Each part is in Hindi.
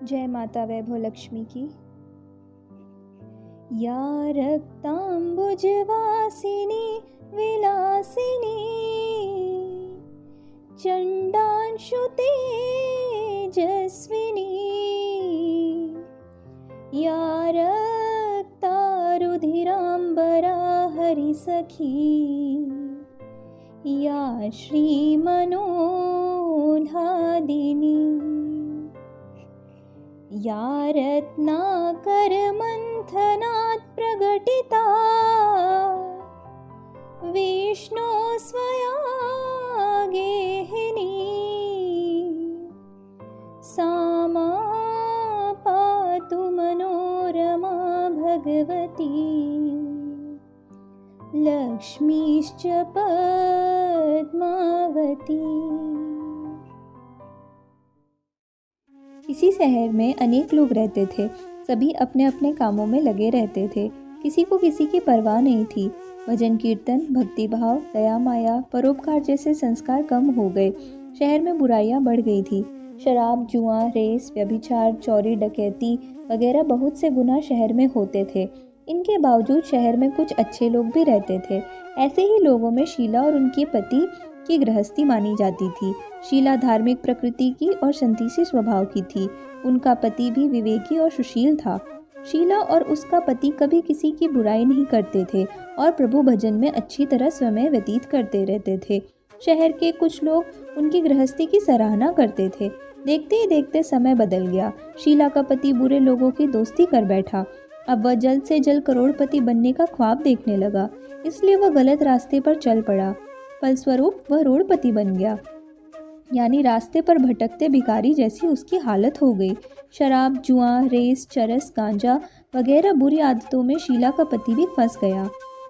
जय माता वैभव लक्ष्मी की। या रक्तांबुजवासिनी विलासिनी चंडांशु तेजस्विनी या रक्तारुधिरांबरा हरिसखी या श्रीमनोल्हादिनी या रत्नाकरमन्थनात् प्रकटिता विष्णो स्वया गेहिनी सा मा पातु मनोरमा भगवती लक्ष्मीश्च पद्मावती। किसी शहर में अनेक लोग रहते थे। सभी अपने अपने कामों में लगे रहते थे। किसी को किसी की परवाह नहीं थी। भजन कीर्तन, भक्तिभाव, दया माया, परोपकार जैसे संस्कार कम हो गए। शहर में बुराइयां बढ़ गई थी। शराब, जुआ, रेस, व्यभिचार, चोरी, डकैती वगैरह बहुत से गुनाह शहर में होते थे। इनके बावजूद शहर में कुछ अच्छे लोग भी रहते थे। ऐसे ही लोगों में शीला और उनके पति की गृहस्थी मानी जाती थी। शीला धार्मिक प्रकृति की और संतीसी स्वभाव की थी। उनका पति भी विवेकी और सुशील था। शीला और उसका पति कभी किसी की बुराई नहीं करते थे और प्रभु भजन में अच्छी तरह समय व्यतीत करते रहते थे। शहर के कुछ लोग उनकी गृहस्थी की सराहना करते थे। देखते ही देखते समय बदल गया। शीला का पति बुरे लोगों की दोस्ती कर बैठा। अब वह जल्द से जल्द करोड़पति बनने का ख्वाब देखने लगा, इसलिए वह गलत रास्ते पर चल पड़ा। फलस्वरूप वह रोड़पति बन गया, यानी रास्ते पर भटकते भिखारी जैसी उसकी हालत हो गई। शराब, जुआ, रेस, चरस, गांजा वगैरह बुरी आदतों में शीला का पति भी फंस गया।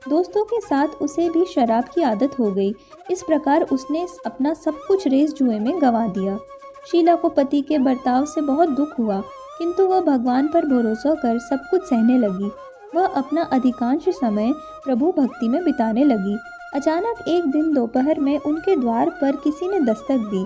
दोस्तों के साथ उसे भी शराब की आदत हो गई। इस प्रकार उसने अपना सब कुछ रेस जुए में गंवा दिया। शीला को पति के बर्ताव से बहुत दुख हुआ, किंतु वह भगवान पर भरोसा कर सब कुछ सहने लगी। वह अपना अधिकांश समय प्रभु भक्ति में बिताने लगी। अचानक एक दिन दोपहर में उनके द्वार पर किसी ने दस्तक दी।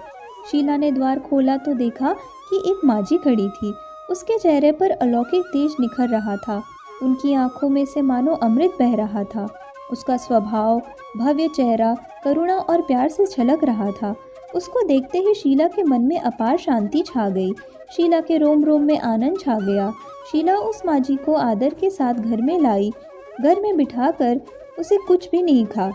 शीला ने द्वार खोला तो देखा कि एक माजी खड़ी थी। उसके चेहरे पर अलौकिक तेज निखर रहा था। उनकी आंखों में से मानो अमृत बह रहा था। उसका स्वभाव, भव्य चेहरा करुणा और प्यार से छलक रहा था। उसको देखते ही शीला के मन में अपार शांति छा गई। शीला के रोम रोम में आनंद छा गया। शीला उस माजी को आदर के साथ घर में लाई। घर में बिठाकर उसे कुछ भी नहीं कहा,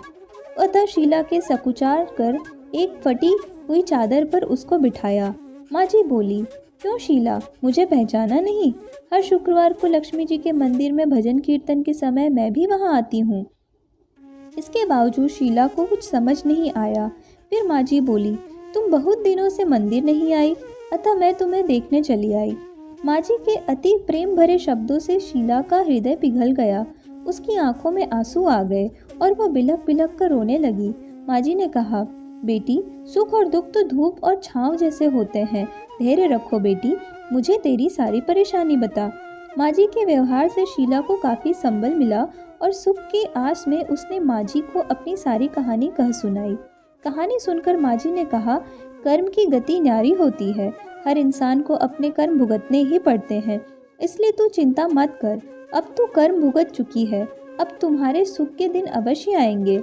अतः शीला के सकुचार कर एक फटी हुई चादर पर उसको बिठाया। माँ जी बोली, क्यों शीला, मुझे पहचाना नहीं? हर शुक्रवार को लक्ष्मी जी के मंदिर में भजन कीर्तन के समय मैं भी वहाँ आती हूँ। इसके बावजूद शीला को कुछ समझ नहीं आया। फिर माँ जी बोली, तुम बहुत दिनों से मंदिर नहीं आई, अतः मैं तुम्हें देखने चली आई। माँ जी के अति प्रेम भरे शब्दों से शीला का हृदय पिघल गया। उसकी आंखों में आंसू आ गए और वह बिलख बिलख कर रोने लगी। माँ जी ने कहा, बेटी, सुख और दुख तो धूप और छांव जैसे होते हैं। धैर्य रखो बेटी, मुझे तेरी सारी परेशानी बता। माँ जी के व्यवहार से शीला को काफ़ी संबल मिला और सुख की आस में उसने माँ जी को अपनी सारी कहानी कह सुनाई। कहानी सुनकर माँ जी ने कहा, कर्म की गति न्यारी होती है। हर इंसान को अपने कर्म भुगतने ही पड़ते हैं, इसलिए तू चिंता मत कर। अब तू कर्म भुगत चुकी है, अब तुम्हारे सुख के दिन अवश्य आएंगे।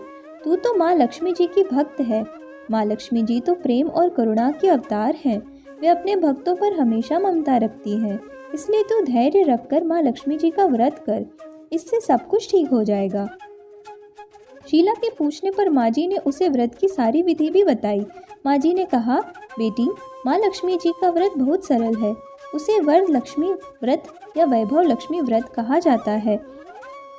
तू तो माँ लक्ष्मी जी की भक्त है। माँ लक्ष्मी जी तो प्रेम और करुणा के अवतार हैं। वे अपने भक्तों पर हमेशा ममता रखती हैं। इसलिए तू धैर्य रखकर माँ लक्ष्मी जी का व्रत कर, इससे सब कुछ ठीक हो जाएगा। शीला के पूछने पर माँ जी ने उसे व्रत की सारी विधि भी बताई। माँ जी ने कहा, बेटी, माँ लक्ष्मी जी का व्रत बहुत सरल है। उसे वर लक्ष्मी व्रत या वैभव लक्ष्मी व्रत कहा जाता है।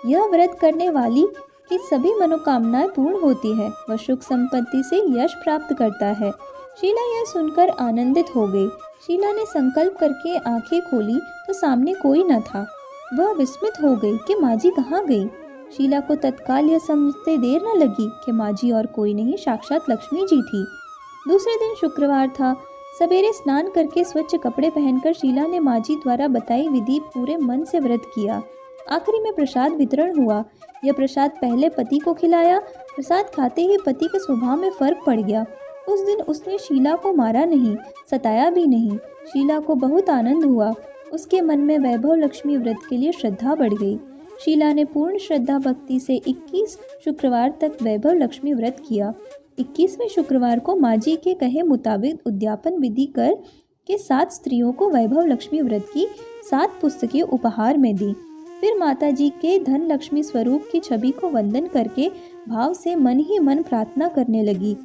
यह व्रत करने वाली की सभी मनोकामनाएं पूर्ण होती है। वह सुख संपत्ति से यश प्राप्त करता है। शीला यह सुनकर आनंदित हो गई। शीला ने संकल्प करके आंखें खोली तो सामने कोई न था। वह विस्मित हो गई कि माँ जी कहाँ गई। शीला को तत्काल यह समझते देर न लगी कि माँ जी और कोई नहीं, साक्षात लक्ष्मी जी थी। दूसरे दिन शुक्रवार था। सवेरे स्नान करके स्वच्छ कपड़े पहनकर शीला ने माँ जी द्वारा बताई विधि पूरे मन से व्रत किया। आखिरी में प्रसाद वितरण हुआ। यह प्रसाद पहले पति को खिलाया। प्रसाद खाते ही पति के स्वभाव में फर्क पड़ गया। उस दिन उसने शीला को मारा नहीं, सताया भी नहीं। शीला को बहुत आनंद हुआ। उसके मन में वैभव लक्ष्मी व्रत के लिए श्रद्धा बढ़ गई। शीला ने पूर्ण श्रद्धा भक्ति से 21 शुक्रवार तक वैभव लक्ष्मी व्रत किया। 21वें शुक्रवार को माँ जी के कहे मुताबिक उद्यापन विधि कर के 7 स्त्रियों को वैभव लक्ष्मी व्रत की 7 पुस्तकें उपहार में दी। फिर माता जी के धन लक्ष्मी स्वरूप की छवि को वंदन करके भाव से मन ही मन प्रार्थना करने लगी।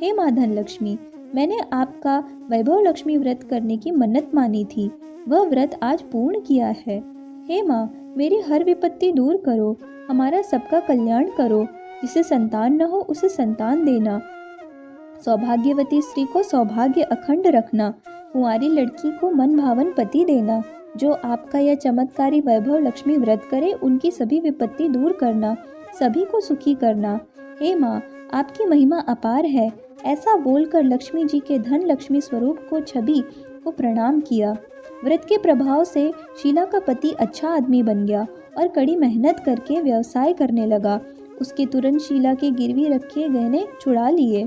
हे माँ धन लक्ष्मी, मैंने आपका वैभव लक्ष्मी व्रत करने की मन्नत मानी थी, वह व्रत आज पूर्ण किया है। हे माँ, मेरी हर विपत्ति दूर करो, हमारा सबका कल्याण करो। जिसे संतान न हो उसे संतान देना, सौभाग्यवती स्त्री को सौभाग्य अखंड रखना, कुंवारी लड़की को मन भावन पति देना। जो आपका यह चमत्कारी वैभव लक्ष्मी व्रत करे उनकी सभी विपत्ति दूर करना, सभी को सुखी करना। हे माँ, आपकी महिमा अपार है। ऐसा बोलकर लक्ष्मी जी के धन लक्ष्मी स्वरूप को छवि को प्रणाम किया। व्रत के प्रभाव से शीला का पति अच्छा आदमी बन गया और कड़ी मेहनत करके व्यवसाय करने लगा। उसके तुरंत शीला के गिरवी रखे गहने छुड़ा लिए।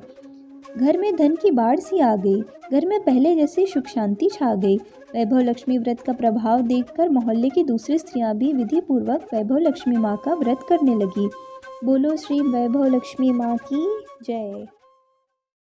घर में धन की बाढ़ सी आ गई। घर में पहले जैसी सुख शांति छा गई। वैभव लक्ष्मी व्रत का प्रभाव देखकर मोहल्ले की दूसरी स्त्रियां भी विधि पूर्वक वैभव लक्ष्मी माँ का व्रत करने लगी। बोलो श्री वैभव लक्ष्मी माँ की जय।